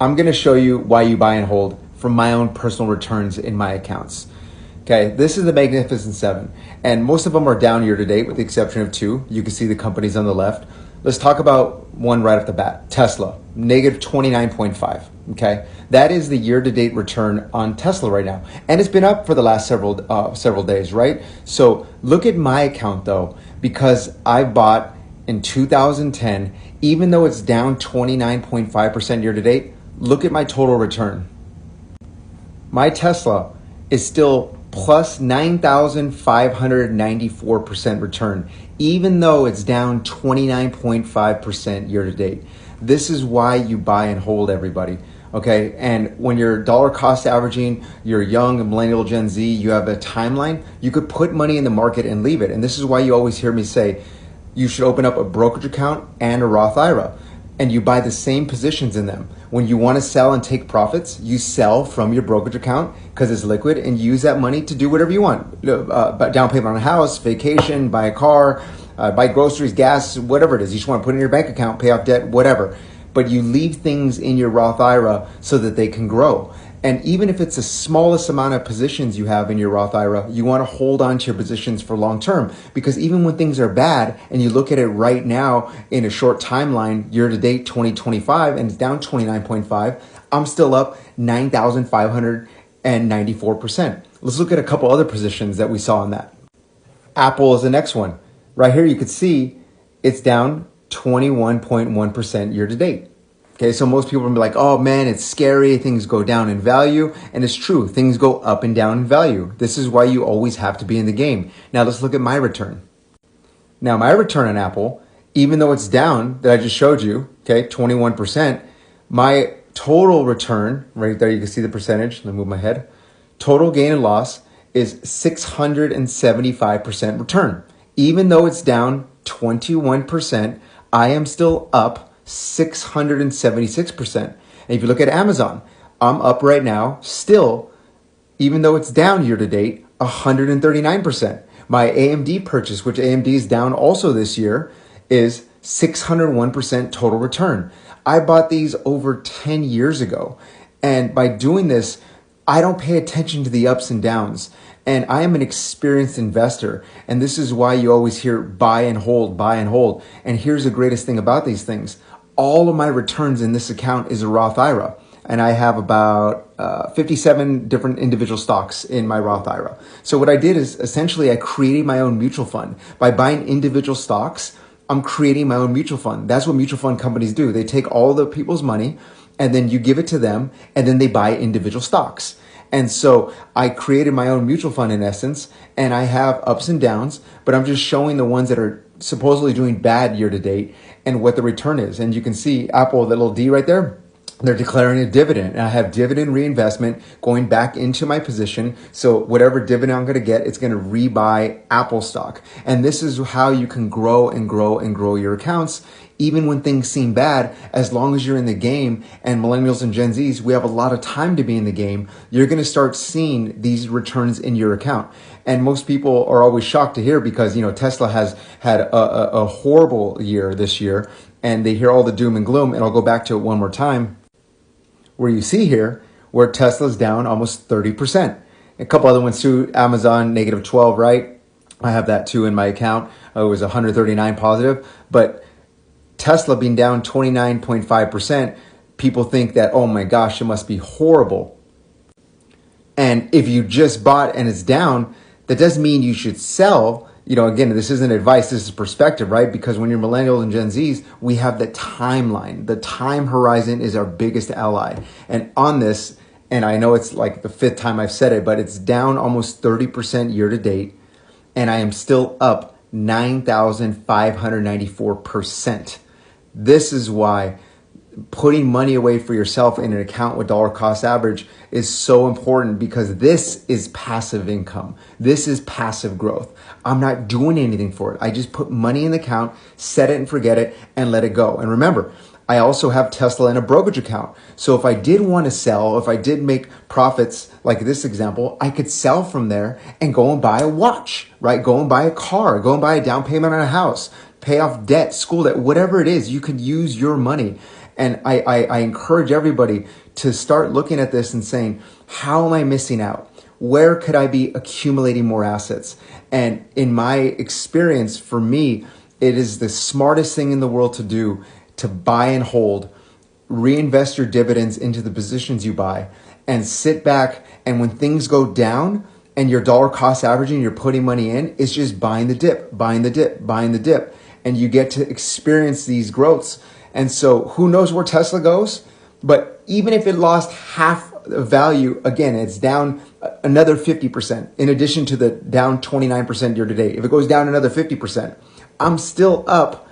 I'm going to show you why you buy and hold from my own personal returns in my accounts. Okay, this is the Magnificent Seven, and most of them are down year to date with the exception of two. You can see the companies on the left. Let's talk about one right off the bat, Tesla, negative 29.5. Okay, that is the year-to-date return on Tesla right now, and it's been up for the last several days, right? So look at my account though, because I bought in 2010, even though it's down 29.5% year-to-date. Look at my total return. My Tesla is still plus 9,594% return, even though it's down 29.5% year-to-date. This is why you buy and hold, everybody. Okay, and when you're dollar cost averaging, you're young, a millennial, Gen Z, you have a timeline, you could put money in the market and leave it. And this is why you always hear me say, you should open up a brokerage account and a Roth IRA, and you buy the same positions in them. When you want to sell and take profits, you sell from your brokerage account because it's liquid, and use that money to do whatever you want. Down payment on a house, vacation, buy a car, buy groceries, gas, whatever it is. You just want to put it in your bank account, pay off debt, whatever. But you leave things in your Roth IRA so that they can grow. And even if it's the smallest amount of positions you have in your Roth IRA, you want to hold on to your positions for long term, because even when things are bad and you look at it right now in a short timeline, year to date 2025, and it's down 29.5, I'm still up 9,594%. Let's look at a couple other positions that we saw in that. Apple is the next one. Right here you could see it's down 21.1% year to date. Okay, so most people will be like, oh man, it's scary, things go down in value. And it's true, things go up and down in value. This is why you always have to be in the game. Now let's look at my return. Now my return on Apple, even though it's down, that I just showed you, okay, 21%, my total return, right there you can see the percentage, let me move my head, total gain and loss is 675% return. Even though it's down 21%, I am still up 676%. And if you look at Amazon, I'm up right now still, even though it's down year to date, 139%. My AMD purchase, which AMD is down also this year, is 601% total return. I bought these over 10 years ago. And by doing this, I don't pay attention to the ups and downs. And I am an experienced investor. And this is why you always hear buy and hold, buy and hold. And here's the greatest thing about these things. All of my returns in this account is a Roth IRA. And I have about 57 different individual stocks in my Roth IRA. So what I did is essentially I created my own mutual fund. By buying individual stocks, I'm creating my own mutual fund. That's what mutual fund companies do. They take all the people's money and then you give it to them and then they buy individual stocks. And so I created my own mutual fund in essence, and I have ups and downs, but I'm just showing the ones that are supposedly doing bad year to date and what the return is. And you can see Apple, that little D right there, they're declaring a dividend. And I have dividend reinvestment going back into my position. So whatever dividend I'm going to get, it's going to rebuy Apple stock. And this is how you can grow and grow and grow your accounts, even when things seem bad, as long as you're in the game. And millennials and Gen Zs, we have a lot of time to be in the game. You're going to start seeing these returns in your account. And most people are always shocked to hear because, you know, Tesla has had a horrible year this year, and they hear all the doom and gloom. And I'll go back to it one more time, where you see here where Tesla's down almost 30%. A couple other ones too, Amazon, negative 12, right? I have that too in my account. It was 139 positive, but Tesla being down 29.5%, people think that, oh my gosh, it must be horrible. And if you just bought and it's down, that doesn't mean you should sell. You know, again, this isn't advice, this is perspective, right? Because when you're millennials and Gen Zs, we have the timeline. The time horizon is our biggest ally. And on this, and I know it's like the fifth time I've said it, but it's down almost 30% year to date. And I am still up 9,594%. This is why putting money away for yourself in an account with dollar cost average is so important, because this is passive income. This is passive growth. I'm not doing anything for it. I just put money in the account, set it and forget it, and let it go. And remember, I also have Tesla in a brokerage account. So if I did want to sell, if I did make profits, like this example, I could sell from there and go and buy a watch, right? Go and buy a car, go and buy a down payment on a house, pay off debt, school debt, whatever it is, you could use your money. And I encourage everybody to start looking at this and saying, how am I missing out? Where could I be accumulating more assets? And in my experience, for me, it is the smartest thing in the world to do to buy and hold, reinvest your dividends into the positions you buy, and sit back. And when things go down and your dollar cost averaging, you're putting money in, it's just buying the dip, buying the dip, buying the dip. And you get to experience these growths. And so who knows where Tesla goes? But even if it lost half the value, again, it's down another 50%, in addition to the down 29% year to date. If it goes down another 50%, I'm still up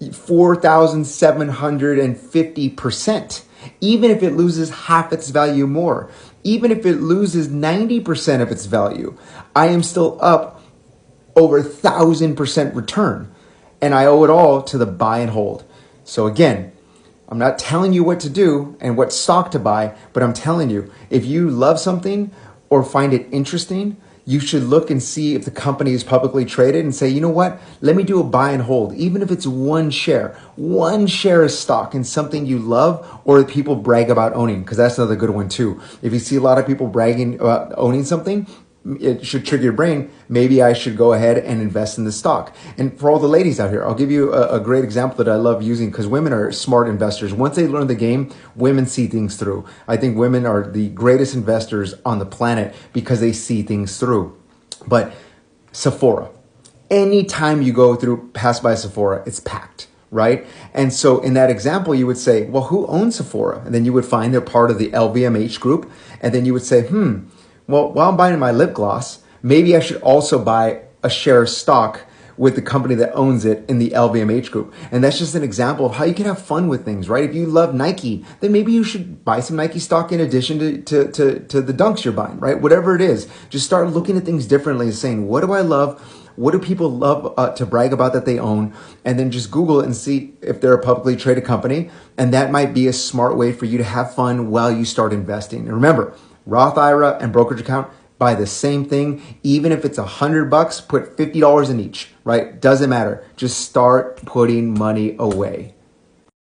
4,750%. Even if it loses half its value more, even if it loses 90% of its value, I am still up over 1,000% return. And I owe it all to the buy and hold. So again, I'm not telling you what to do and what stock to buy, but I'm telling you, if you love something or find it interesting, you should look and see if the company is publicly traded and say, you know what, let me do a buy and hold, even if it's one share of stock in something you love or that people brag about owning, because that's another good one too. If you see a lot of people bragging about owning something, it should trigger your brain. Maybe I should go ahead and invest in the stock. And for all the ladies out here, I'll give you a great example that I love using, because women are smart investors. Once they learn the game, women see things through. I think women are the greatest investors on the planet because they see things through. But Sephora, anytime you pass by Sephora, it's packed, right? And so in that example, you would say, well, who owns Sephora? And then you would find they're part of the LVMH group. And then you would say, well, while I'm buying my lip gloss, maybe I should also buy a share of stock with the company that owns it in the LVMH group. And that's just an example of how you can have fun with things, right? If you love Nike, then maybe you should buy some Nike stock in addition to the dunks you're buying, right? Whatever it is, just start looking at things differently and saying, what do I love? What do people love to brag about that they own? And then just Google it and see if they're a publicly traded company. And that might be a smart way for you to have fun while you start investing. And remember, Roth IRA and brokerage account, buy the same thing. Even if it's $100, put $50 in each, right? Doesn't matter. Just start putting money away.